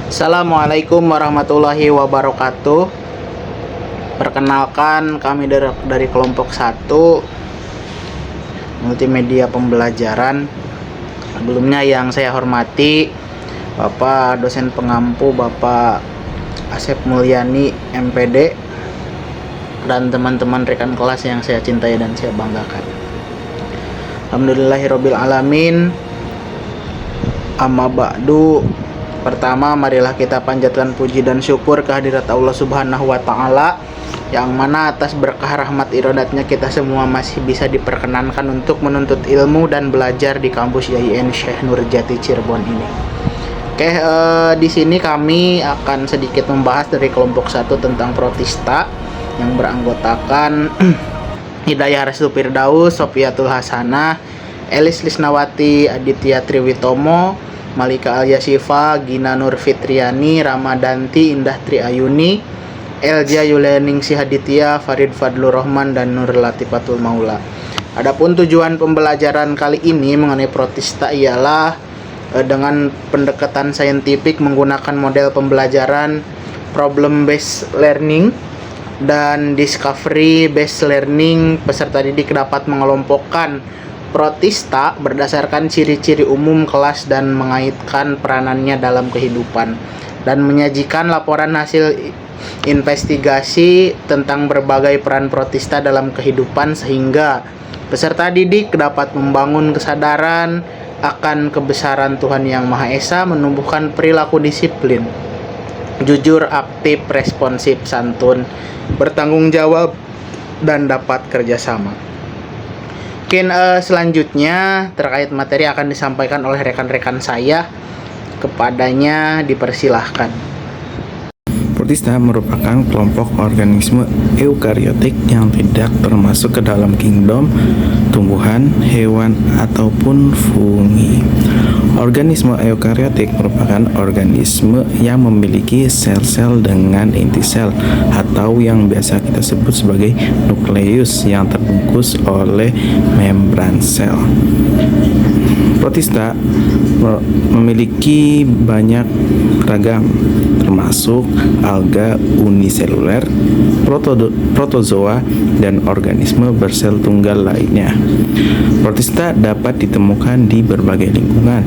Assalamualaikum warahmatullahi wabarakatuh. Perkenalkan, kami dari kelompok 1 multimedia pembelajaran. Sebelumnya yang saya hormati Bapak dosen pengampu Bapak Asep Mulyani MPD dan teman-teman rekan kelas yang saya cintai dan saya banggakan. Alhamdulillahirabbil alamin. Amma ba'du. Pertama, marilah kita panjatkan puji dan syukur kehadirat Allah Subhanahu wa Ta'ala, yang mana atas berkah rahmat irodatnya kita semua masih bisa diperkenankan untuk menuntut ilmu dan belajar di kampus YIN Syekh Nurjati Cirebon ini. Oke, di sini kami akan sedikit membahas dari kelompok 1 tentang protista yang beranggotakan Hidayah Restu Firdaus, Sofiatul Hasanah, Elis Lisnawati, Aditya Triwitomo, Malika Alyasifa, Gina Nur Fitriani, Ramadanti, Indah Triayuni, Elja Yuleningsih Haditya, Farid Fadlur Rahman, dan Nur Latifatul Maula. Adapun tujuan pembelajaran kali ini mengenai protista ialah dengan pendekatan saintifik menggunakan model pembelajaran problem based learning dan discovery based learning. Peserta didik dapat mengelompokkan protista berdasarkan ciri-ciri umum kelas dan mengaitkan peranannya dalam kehidupan, dan menyajikan laporan hasil investigasi tentang berbagai peran protista dalam kehidupan sehingga peserta didik dapat membangun kesadaran akan kebesaran Tuhan Yang Maha Esa, menumbuhkan perilaku disiplin, jujur, aktif, responsif, santun, bertanggung jawab, dan dapat kerjasama. Mungkin selanjutnya terkait materi akan disampaikan oleh rekan-rekan saya. Kepadanya dipersilahkan. Protista merupakan kelompok organisme eukariotik yang tidak termasuk ke dalam kingdom tumbuhan, hewan, ataupun fungi. Organisme eukariotik merupakan organisme yang memiliki sel-sel dengan inti sel atau yang biasa kita sebut sebagai nukleus yang terbungkus oleh membran sel. Protista memiliki banyak ragam, termasuk alga uniseluler, protozoa, dan organisme bersel tunggal lainnya. Protista dapat ditemukan di berbagai lingkungan,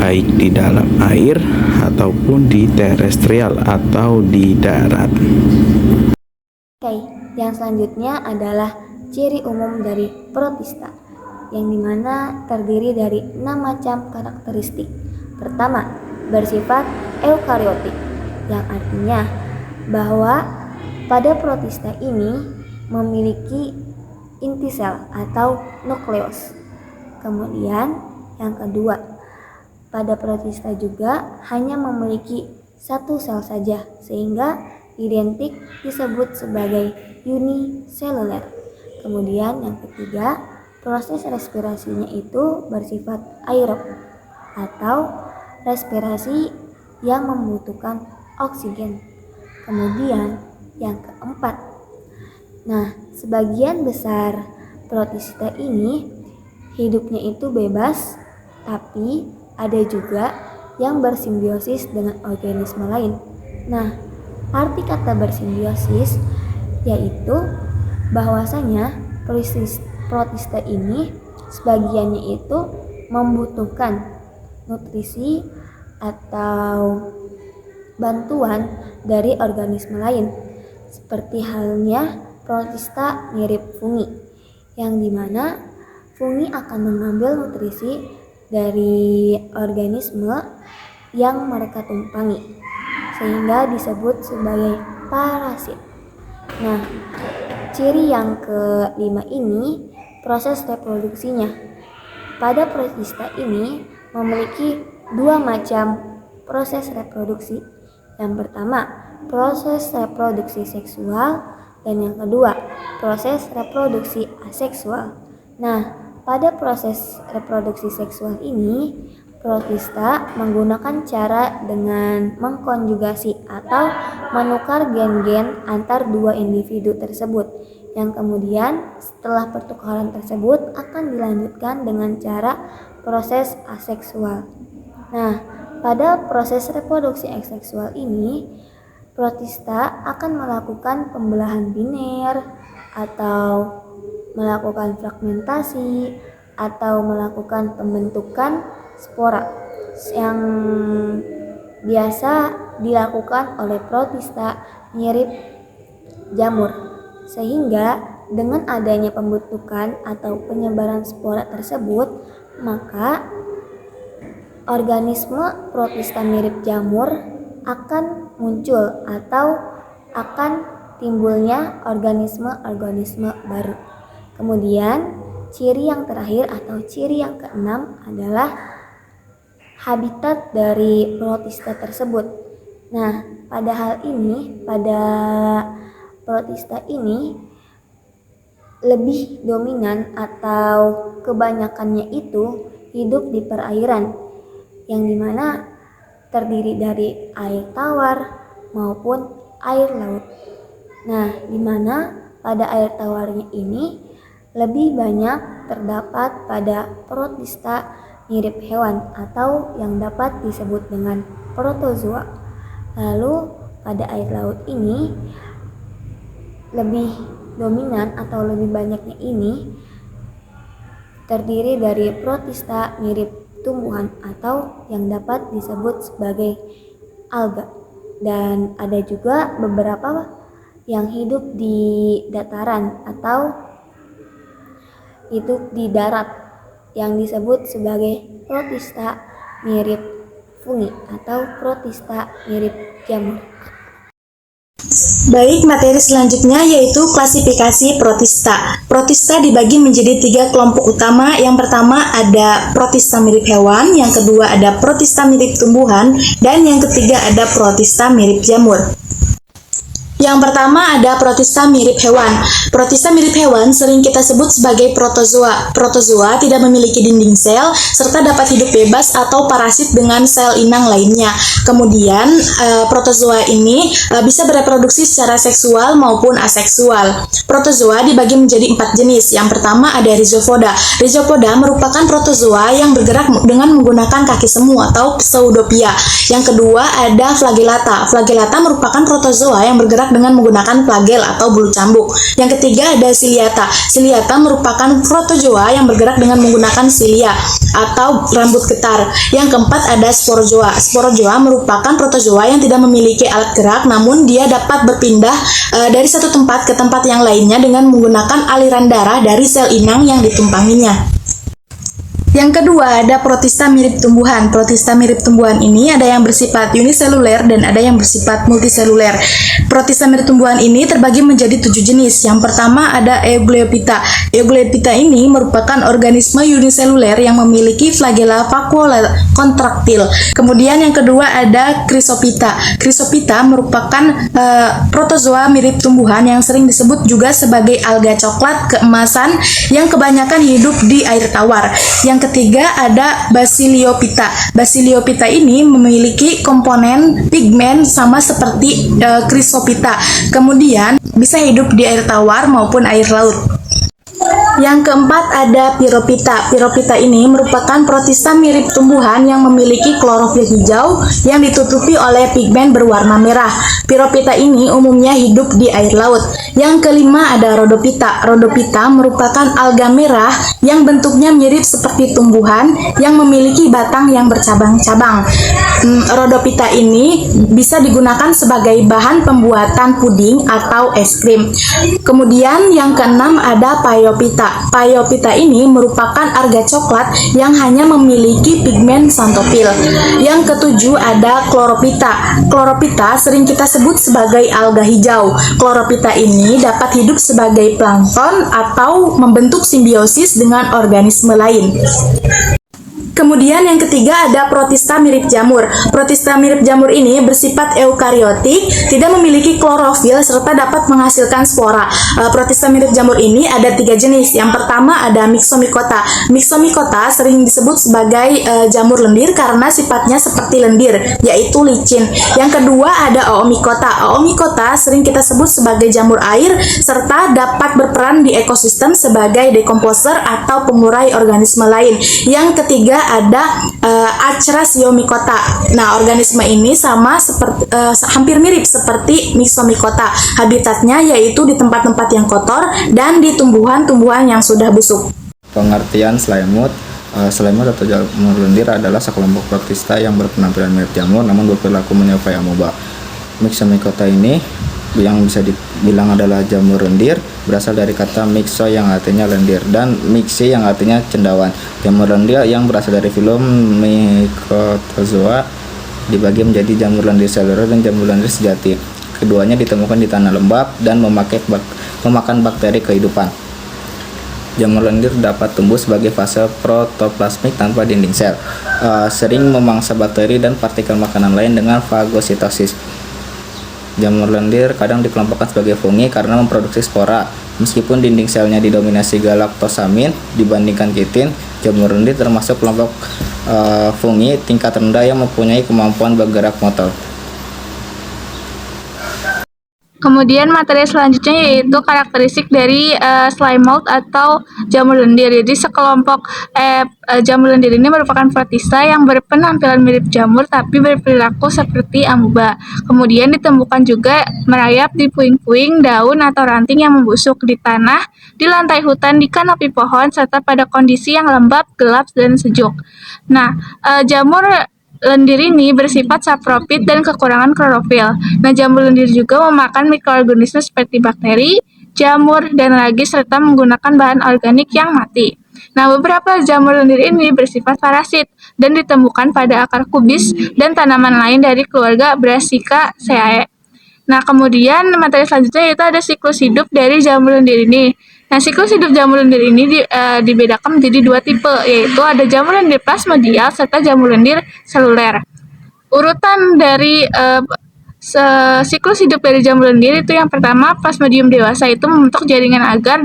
baik di dalam air ataupun di terestrial atau di darat. Oke, yang selanjutnya adalah ciri umum dari protista, yang dimana terdiri dari 6 macam karakteristik. Pertama, bersifat eukariotik, yang artinya bahwa pada protista ini memiliki inti sel atau nukleus. Kemudian yang kedua, pada protista juga hanya memiliki satu sel saja, sehingga identik disebut sebagai uniseluler. Kemudian yang ketiga, proses respirasinya itu bersifat aerob atau respirasi yang membutuhkan oksigen. Kemudian yang keempat, sebagian besar protista ini hidupnya itu bebas, tapi ada juga yang bersimbiosis dengan organisme lain. Arti kata bersimbiosis yaitu bahwasanya protista ini sebagiannya itu membutuhkan nutrisi atau bantuan dari organisme lain, seperti halnya protista mirip fungi, yang dimana fungi akan mengambil nutrisi dari organisme yang mereka tumpangi, sehingga disebut sebagai parasit. Ciri yang kelima ini proses reproduksinya. Pada protista ini memiliki 2 macam proses reproduksi. Yang pertama, proses reproduksi seksual, dan yang kedua, proses reproduksi aseksual. Pada proses reproduksi seksual ini, protista menggunakan cara dengan mengkonjugasi atau menukar gen-gen antar 2 individu tersebut, yang kemudian setelah pertukaran tersebut akan dilanjutkan dengan cara proses aseksual. pada proses reproduksi asexual ini, protista akan melakukan pembelahan biner atau melakukan fragmentasi atau melakukan pembentukan spora yang biasa dilakukan oleh protista mirip jamur. Sehingga dengan adanya pembentukan atau penyebaran spora tersebut, maka organisme protista mirip jamur akan muncul atau akan timbulnya organisme-organisme baru. Kemudian ciri yang terakhir atau ciri yang keenam adalah habitat dari protista tersebut. Nah, pada hal ini, pada protista ini lebih dominan atau kebanyakannya itu hidup di perairan, yang dimana terdiri dari air tawar maupun air laut. Nah, dimana pada air tawarnya ini lebih banyak terdapat pada protista mirip hewan atau yang dapat disebut dengan protozoa. Lalu pada air laut ini lebih dominan atau lebih banyaknya ini terdiri dari protista mirip tumbuhan atau yang dapat disebut sebagai alga. Dan ada juga beberapa yang hidup di dataran atau hidup di darat yang disebut sebagai protista mirip fungi atau protista mirip jamur. Baik, materi selanjutnya yaitu klasifikasi protista. Protista dibagi menjadi 3 kelompok utama. Yang pertama ada protista mirip hewan, yang kedua ada protista mirip tumbuhan, dan yang ketiga ada protista mirip jamur. Yang pertama ada protista mirip hewan. Protista mirip hewan sering kita sebut sebagai protozoa. Protozoa tidak memiliki dinding sel serta dapat hidup bebas atau parasit dengan sel inang lainnya. Kemudian protozoa ini bisa bereproduksi secara seksual maupun aseksual. Protozoa dibagi menjadi 4 jenis. Yang pertama ada Rhizopoda. Rhizopoda merupakan protozoa yang bergerak dengan menggunakan kaki semu atau Pseudopia. Yang kedua ada Flagellata. Flagellata merupakan protozoa yang bergerak dengan menggunakan flagel atau bulu cambuk. Yang ketiga ada Ciliata. Ciliata merupakan protozoa yang bergerak dengan menggunakan silia atau rambut getar. Yang keempat ada Sporozoa. Sporozoa merupakan protozoa yang tidak memiliki alat gerak, namun dia dapat berpindah dari satu tempat ke tempat yang lainnya dengan menggunakan aliran darah dari sel inang yang ditumpanginya. Yang kedua ada protista mirip tumbuhan. Protista mirip tumbuhan ini ada yang bersifat uniseluler dan ada yang bersifat multiseluler. Protista mirip tumbuhan ini terbagi menjadi 7 jenis. Yang pertama ada Eugleophyta. Eugleophyta ini merupakan organisme uniseluler yang memiliki flagella vakuokontraktil. Kemudian yang kedua ada Chrysophyta. Chrysophyta merupakan protozoa mirip tumbuhan yang sering disebut juga sebagai alga coklat keemasan yang kebanyakan hidup di air tawar. Yang ketiga ada Basidiophyta. Basidiophyta ini memiliki komponen pigmen sama seperti Chrysophyta. Kemudian bisa hidup di air tawar maupun air laut. Yang keempat ada Pyrophyta. Pyrophyta ini merupakan protista mirip tumbuhan yang memiliki klorofil hijau yang ditutupi oleh pigmen berwarna merah. Pyrophyta ini umumnya hidup di air laut. Yang kelima ada Rhodophyta. Rhodophyta merupakan alga merah yang bentuknya mirip seperti tumbuhan yang memiliki batang yang bercabang-cabang. Rhodophyta ini bisa digunakan sebagai bahan pembuatan puding atau es krim. Kemudian yang keenam ada Phaeophyta. Phaeophyta ini merupakan alga coklat yang hanya memiliki pigmen xanthophyll. Yang ketujuh ada Chlorophyta. Chlorophyta sering kita sebut sebagai alga hijau. Chlorophyta ini dapat hidup sebagai plankton atau membentuk simbiosis dengan organisme lain. Kemudian yang ketiga ada protista mirip jamur. Protista mirip jamur ini bersifat eukariotik, tidak memiliki klorofil serta dapat menghasilkan spora. Protista mirip jamur ini ada 3 jenis. Yang pertama ada Myxomycota. Myxomycota sering disebut sebagai jamur lendir karena sifatnya seperti lendir, yaitu licin. Yang kedua ada Oomycota. Oomycota sering kita sebut sebagai jamur air serta dapat berperan di ekosistem sebagai dekomposer atau pengurai organisme lain. Yang ketiga ada Acrasiomycota. Nah, organisme ini sama seperti hampir mirip seperti Myxomycota. Habitatnya yaitu di tempat-tempat yang kotor dan di tumbuhan-tumbuhan yang sudah busuk. Pengertian selimut. Selimut atau jamur lendir adalah sekelompok protista yang berpenampilan mirip jamur namun berperilaku menyerupai amoeba. Myxomycota ini yang bisa dibilang adalah jamur lendir berasal dari kata myxo yang artinya lendir dan myxi yang artinya cendawan. Jamur lendir yang berasal dari filum Mycotozoa dibagi menjadi jamur lendir seluler dan jamur lendir sejati. Keduanya ditemukan di tanah lembab dan memakan bakteri kehidupan. Jamur lendir dapat tumbuh sebagai fase protoplasmik tanpa dinding sel, sering memangsa bakteri dan partikel makanan lain dengan fagositosis. Jamur lendir kadang dikelompokkan sebagai fungi karena memproduksi spora. Meskipun dinding selnya didominasi galaktosamin dibandingkan kitin, jamur lendir termasuk kelompok fungi tingkat rendah yang mempunyai kemampuan bergerak motor. Kemudian materi selanjutnya yaitu karakteristik dari slime mold atau jamur lendir. Jadi sekelompok jamur lendir ini merupakan protista yang berpenampilan mirip jamur tapi berperilaku seperti amoeba. Kemudian ditemukan juga merayap di puing-puing, daun atau ranting yang membusuk di tanah, di lantai hutan, di kanopi pohon, serta pada kondisi yang lembab, gelap, dan sejuk. Nah, jamur lendir ini bersifat sapropit dan kekurangan klorofil. Nah, jamur lendir juga memakan mikroorganisme seperti bakteri, jamur, dan ragi serta menggunakan bahan organik yang mati. Nah, beberapa jamur lendir ini bersifat parasit dan ditemukan pada akar kubis dan tanaman lain dari keluarga Brassicaceae. Nah, kemudian materi selanjutnya yaitu ada siklus hidup dari jamur lendir ini. Nah, siklus hidup jamur lendir ini dibedakan menjadi dua tipe, yaitu ada jamur lendir plasmodial serta jamur lendir seluler. Urutan dari siklus hidup dari jamur lendir itu yang pertama, plasmodium dewasa itu membentuk jaringan agar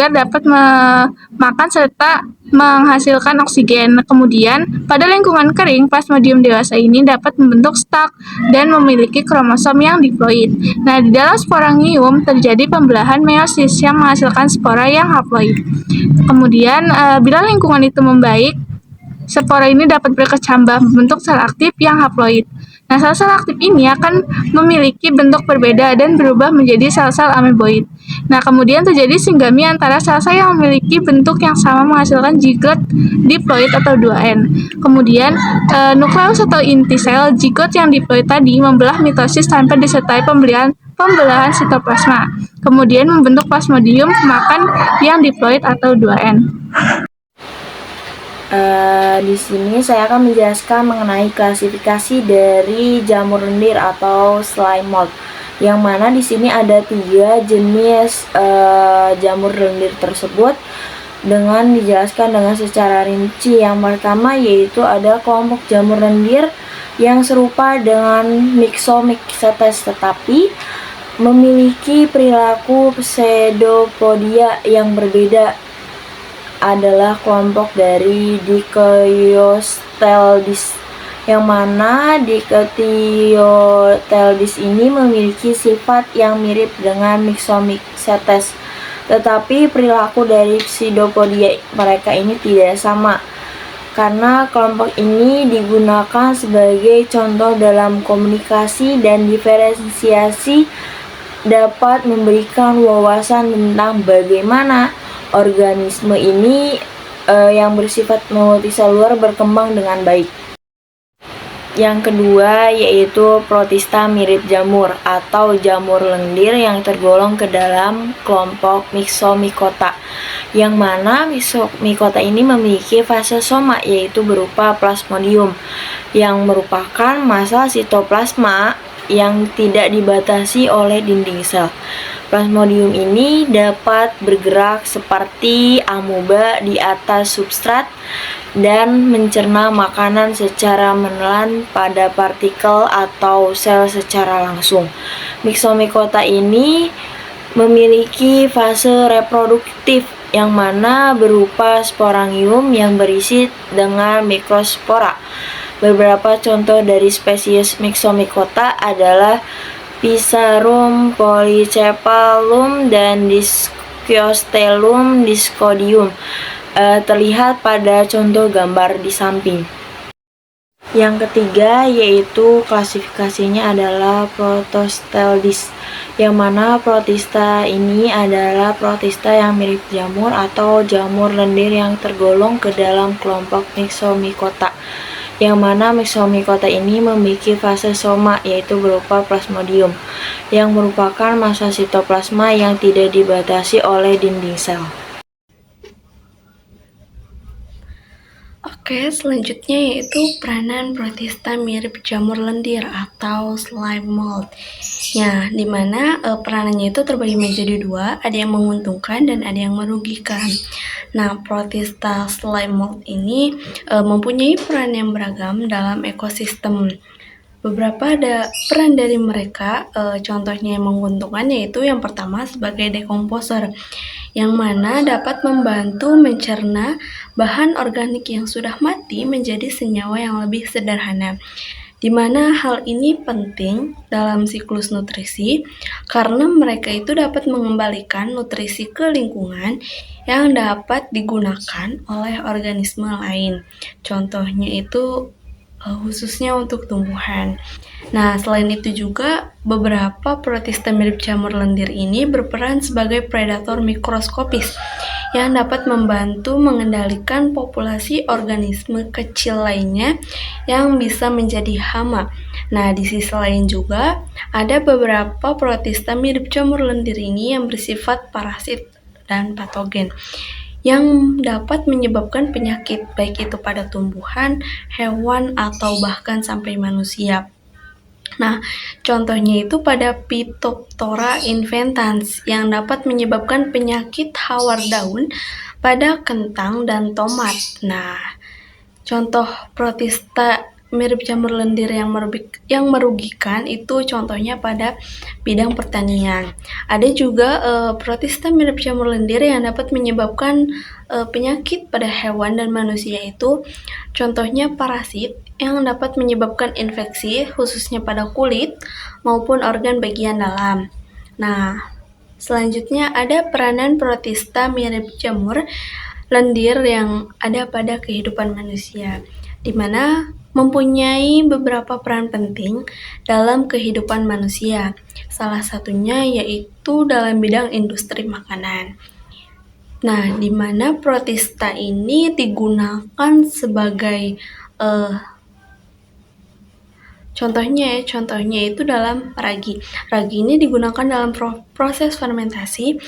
dapat memakan serta menghasilkan oksigen. Kemudian, pada lingkungan kering, plasmodium dewasa ini dapat membentuk stalk dan memiliki kromosom yang diploid. Nah, di dalam sporangium terjadi pembelahan meiosis yang menghasilkan spora yang haploid. Kemudian, bila lingkungan itu membaik, spora ini dapat berkecambah membentuk sel aktif yang haploid. Nah, sel-sel aktif ini akan memiliki bentuk berbeda dan berubah menjadi sel-sel ameboid. Nah, kemudian terjadi singgami antara sel-sel yang memiliki bentuk yang sama menghasilkan zigot diploid atau 2N. Kemudian, nukleus atau inti sel zigot yang diploid tadi membelah mitosis tanpa disertai pembelahan sitoplasma. Kemudian membentuk plasmodium pemakan yang diploid atau 2N. Di sini saya akan menjelaskan mengenai klasifikasi dari jamur lendir atau slime mold, yang mana di sini ada 3 jenis jamur lendir tersebut dengan dijelaskan dengan secara rinci. Yang pertama yaitu ada kelompok jamur lendir yang serupa dengan Myxomycetes tetapi memiliki perilaku pseudopodia yang berbeda, adalah kelompok dari Dicotyledis, yang mana Dicotyledis ini memiliki sifat yang mirip dengan Myxomycetes, tetapi perilaku dari pseudopodia mereka ini tidak sama, karena kelompok ini digunakan sebagai contoh dalam komunikasi dan diferensiasi dapat memberikan wawasan tentang bagaimana organisme ini yang bersifat multiseluler berkembang dengan baik. Yang kedua yaitu protista mirip jamur atau jamur lendir yang tergolong ke dalam kelompok Myxomycota, yang mana Myxomycota ini memiliki fase soma yaitu berupa plasmodium yang merupakan massa sitoplasma yang tidak dibatasi oleh dinding sel. Plasmodium ini dapat bergerak seperti amoeba di atas substrat dan mencerna makanan secara menelan pada partikel atau sel secara langsung. Myxomycota ini memiliki fase reproduktif yang mana berupa sporangium yang berisi dengan mikrospora. Beberapa contoh dari spesies Myxomycota adalah Pisarum polycephalum dan Disciostellum discodium. terlihat pada contoh gambar di samping. Yang ketiga yaitu klasifikasinya adalah Protostelids, yang mana protista ini adalah protista yang mirip jamur atau jamur lendir yang tergolong ke dalam kelompok Myxomycota, yang mana Myxomycota ini memiliki fase soma yaitu berupa plasmodium, yang merupakan massa sitoplasma yang tidak dibatasi oleh dinding sel. Oke, selanjutnya yaitu peranan protista mirip jamur lendir atau slime mold. Ya, dimana peranannya itu terbagi menjadi dua, ada yang menguntungkan dan ada yang merugikan. Nah, protista slime mold ini mempunyai peran yang beragam dalam ekosistem. Beberapa ada peran dari mereka, contohnya yang menguntungkan yaitu yang pertama sebagai dekomposer, yang mana dapat membantu mencerna bahan organik yang sudah mati menjadi senyawa yang lebih sederhana. Di mana hal ini penting dalam siklus nutrisi karena mereka itu dapat mengembalikan nutrisi ke lingkungan yang dapat digunakan oleh organisme lain. Contohnya itu khususnya untuk tumbuhan. Nah, selain itu juga beberapa protista mirip jamur lendir ini berperan sebagai predator mikroskopis yang dapat membantu mengendalikan populasi organisme kecil lainnya yang bisa menjadi hama. Nah, di sisi lain juga ada beberapa protista mirip jamur lendir ini yang bersifat parasit dan patogen yang dapat menyebabkan penyakit, baik itu pada tumbuhan, hewan, atau bahkan sampai manusia. Nah, contohnya itu pada Phytophthora inventans yang dapat menyebabkan penyakit hawar daun pada kentang dan tomat. Nah, contoh protista mirip jamur lendir yang merugikan itu contohnya pada bidang pertanian. Ada juga protista mirip jamur lendir yang dapat menyebabkan penyakit pada hewan dan manusia itu contohnya parasit yang dapat menyebabkan infeksi khususnya pada kulit maupun organ bagian dalam. Nah, selanjutnya ada peranan protista mirip jamur lendir yang ada pada kehidupan manusia, di mana mempunyai beberapa peran penting dalam kehidupan manusia. Salah satunya yaitu dalam bidang industri makanan. Nah, di mana protista ini digunakan sebagai contohnya itu dalam ragi. Ragi ini digunakan dalam proses fermentasi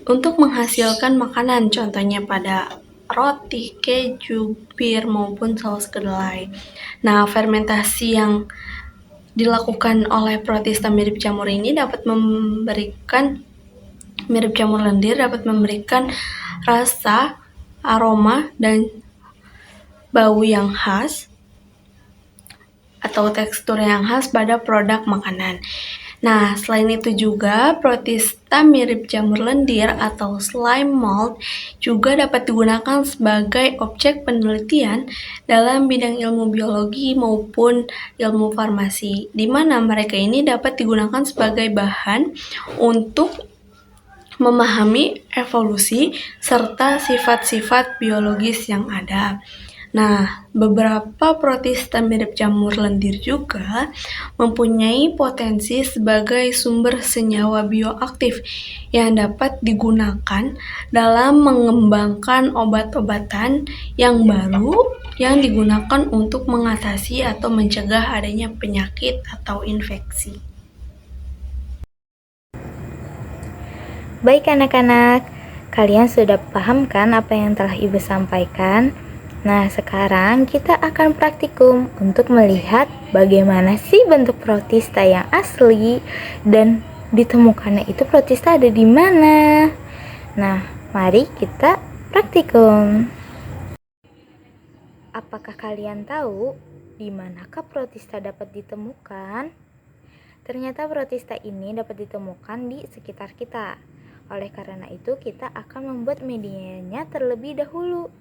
untuk menghasilkan makanan, contohnya pada roti, keju, bir, maupun saus kedelai. Nah, fermentasi yang dilakukan oleh protista mirip jamur ini dapat memberikan rasa, aroma, dan bau yang khas atau tekstur yang khas pada produk makanan. Nah, selain itu juga protista mirip jamur lendir atau slime mold juga dapat digunakan sebagai objek penelitian dalam bidang ilmu biologi maupun ilmu farmasi, di mana mereka ini dapat digunakan sebagai bahan untuk memahami evolusi serta sifat-sifat biologis yang ada. Nah, beberapa protista mirip jamur lendir juga mempunyai potensi sebagai sumber senyawa bioaktif yang dapat digunakan dalam mengembangkan obat-obatan yang baru yang digunakan untuk mengatasi atau mencegah adanya penyakit atau infeksi. Baik anak-anak, kalian sudah paham kan apa yang telah Ibu sampaikan? Nah, sekarang kita akan praktikum untuk melihat bagaimana sih bentuk protista yang asli dan ditemukannya itu protista ada di mana. Nah, mari kita praktikum. Apakah kalian tahu di manakah protista dapat ditemukan? Ternyata protista ini dapat ditemukan di sekitar kita. Oleh karena itu, kita akan membuat medianya terlebih dahulu.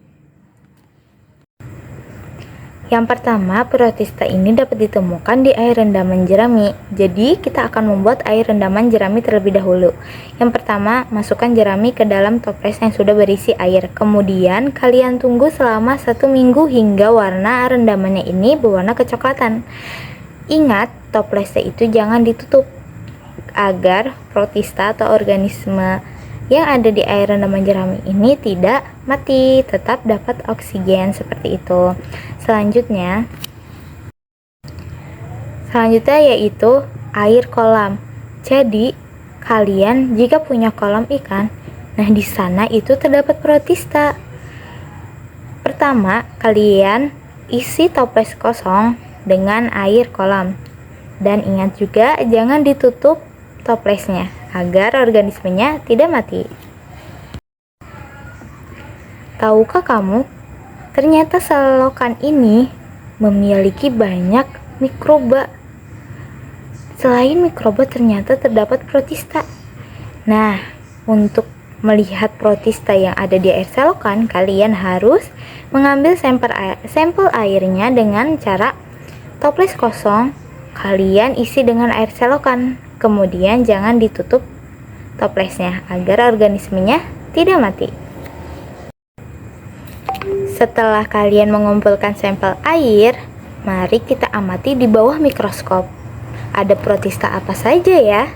Yang pertama, protista ini dapat ditemukan di air rendaman jerami. Jadi, kita akan membuat air rendaman jerami terlebih dahulu. Yang pertama, masukkan jerami ke dalam toples yang sudah berisi air. Kemudian, kalian tunggu selama 1 minggu hingga warna rendamannya ini berwarna kecoklatan. Ingat, toplesnya itu jangan ditutup agar protista atau organisme yang ada di air rendaman jerami ini tidak mati, tetap dapat oksigen seperti itu. Selanjutnya yaitu air kolam. Jadi, kalian jika punya kolam ikan, nah di sana itu terdapat protista. Pertama, kalian isi toples kosong dengan air kolam. Dan ingat juga jangan ditutup toplesnya agar organismenya tidak mati. Tahukah kamu, ternyata selokan ini memiliki banyak mikroba. Selain mikroba ternyata terdapat protista. Nah, untuk melihat protista yang ada di air selokan, kalian harus mengambil sampel airnya dengan cara toples kosong kalian isi dengan air selokan. Kemudian jangan ditutup toplesnya agar organismenya tidak mati. Setelah kalian mengumpulkan sampel air, mari kita amati di bawah mikroskop. Ada protista apa saja ya?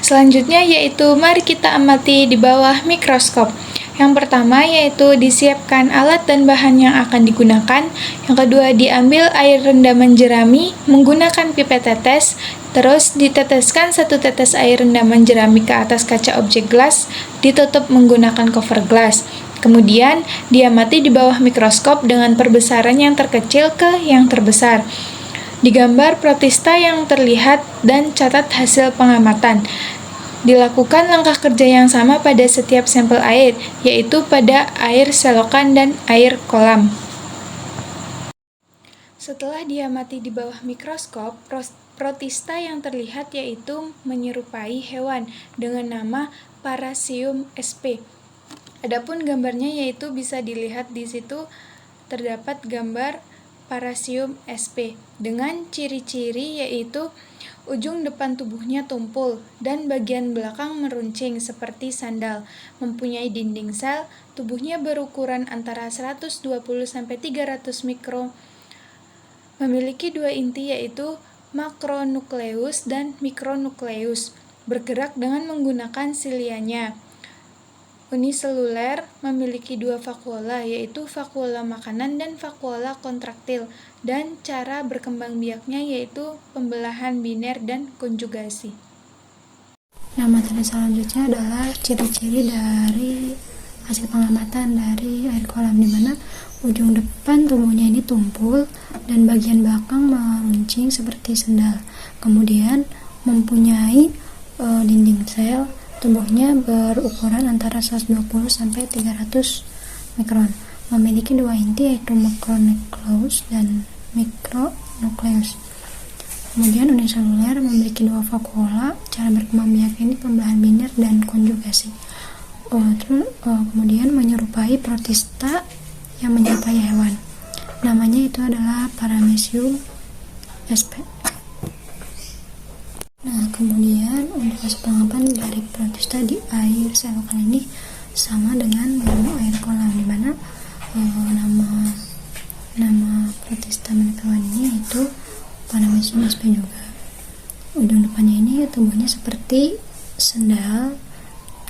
Selanjutnya yaitu mari kita amati di bawah mikroskop. Yang pertama yaitu disiapkan alat dan bahan yang akan digunakan. Yang kedua, diambil air rendaman jerami menggunakan pipet tetes. Terus diteteskan 1 tetes air rendaman jerami ke atas kaca objek gelas, ditutup menggunakan cover gelas. Kemudian diamati di bawah mikroskop dengan perbesaran yang terkecil ke yang terbesar. Digambar protista yang terlihat dan catat hasil pengamatan. Dilakukan langkah kerja yang sama pada setiap sampel air, yaitu pada air selokan dan air kolam. Setelah diamati di bawah mikroskop, protista yang terlihat yaitu menyerupai hewan dengan nama Parasium sp. Adapun gambarnya yaitu bisa dilihat di situ terdapat gambar Parasium sp dengan ciri-ciri yaitu ujung depan tubuhnya tumpul dan bagian belakang meruncing seperti sandal, mempunyai dinding sel, tubuhnya berukuran antara 120-300 mikro, memiliki 2 inti yaitu makronukleus dan mikronukleus, bergerak dengan menggunakan silianya. Uniseluler memiliki 2 vakuola yaitu vakuola makanan dan vakuola kontraktil, dan cara berkembang biaknya yaitu pembelahan biner dan konjugasi. Nah, materi selanjutnya adalah ciri-ciri dari hasil pengamatan dari air kolam, di mana ujung depan tubuhnya ini tumpul dan bagian belakang meruncing seperti sendal. Kemudian mempunyai dinding sel, tubuhnya berukuran antara 120-300 mikron. Memiliki 2 inti yaitu makronukleus dan mikronukleus. Kemudian uniseluler memiliki 2 vakuola. Cara berkembang biaknya ini pembelahan biner dan konjugasi. Kemudian menyerupai protista yang menyerupai hewan. Namanya itu adalah Paramecium sp. Nah, kemudian untuk hasil pengamatan dari protista di air selokan ini sama dengan air kolam, di mana nama protista milik hewan ini yaitu Paramecium sp juga. Ujung depannya ini tubuhnya seperti sendal,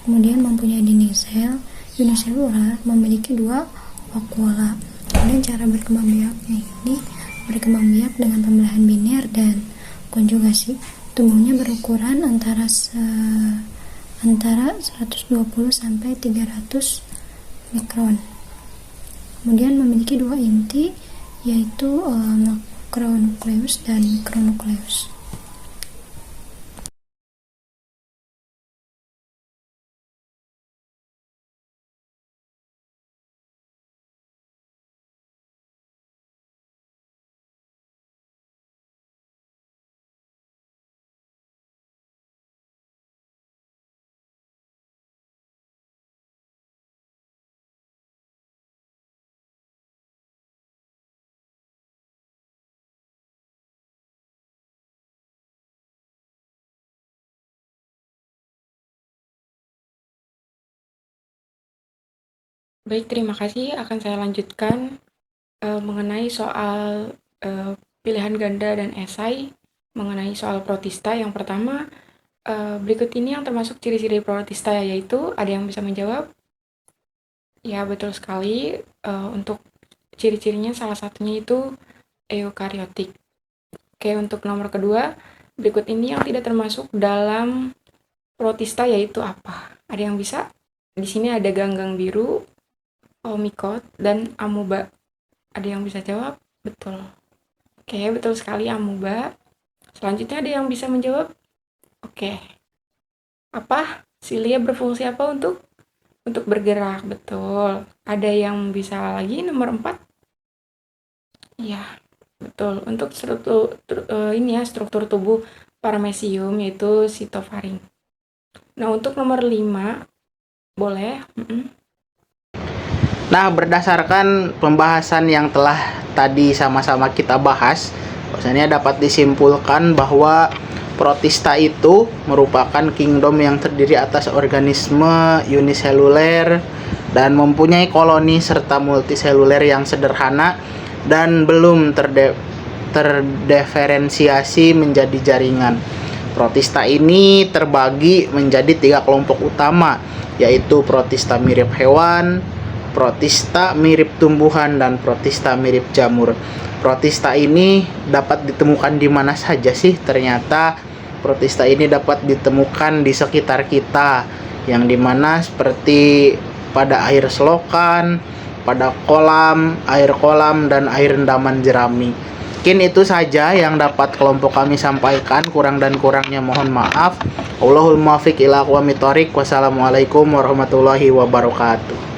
kemudian mempunyai dinding sel uniseluler, memiliki 2 vakuola. Kemudian cara berkembang biaknya ini berkembang biak dengan pembelahan biner dan konjugasi. Tubuhnya berukuran antara 120-300 mikron. Kemudian memiliki 2 inti yaitu makronukleus dan mikronukleus. Baik, terima kasih. Akan saya lanjutkan mengenai soal pilihan ganda dan esai mengenai soal protista. Yang pertama, berikut ini yang termasuk ciri-ciri protista, yaitu ada yang bisa menjawab? Ya, betul sekali. Untuk ciri-cirinya salah satunya itu eukariotik. Oke, untuk nomor kedua, berikut ini yang tidak termasuk dalam protista yaitu apa? Ada yang bisa? Di sini ada ganggang biru, omikot, dan amuba. Ada yang bisa jawab? Betul. Oke, betul sekali amuba. Selanjutnya ada yang bisa menjawab? Oke. Apa? Silia berfungsi apa untuk bergerak? Betul. Ada yang bisa lagi nomor 4? Iya, betul. Untuk struktur tubuh paramecium yaitu sitofaring. Nah, untuk nomor 5 boleh. Nah, berdasarkan pembahasan yang telah tadi sama-sama kita bahas, bahwasanya dapat disimpulkan bahwa protista itu merupakan kingdom yang terdiri atas organisme uniseluler dan mempunyai koloni serta multiseluler yang sederhana dan belum terdiferensiasi menjadi jaringan. Protista ini terbagi menjadi 3 kelompok utama, yaitu protista mirip hewan, protista mirip tumbuhan, dan protista mirip jamur. Protista ini dapat ditemukan di mana saja sih? Ternyata protista ini dapat ditemukan di sekitar kita, yang dimana seperti pada air selokan, pada air kolam, dan air rendaman jerami. Mungkin itu saja yang dapat kelompok kami sampaikan. Kurang dan kurangnya mohon maaf. Allahul muwaffiq ila aqwamit thoriq. Wassalamualaikum warahmatullahi wabarakatuh.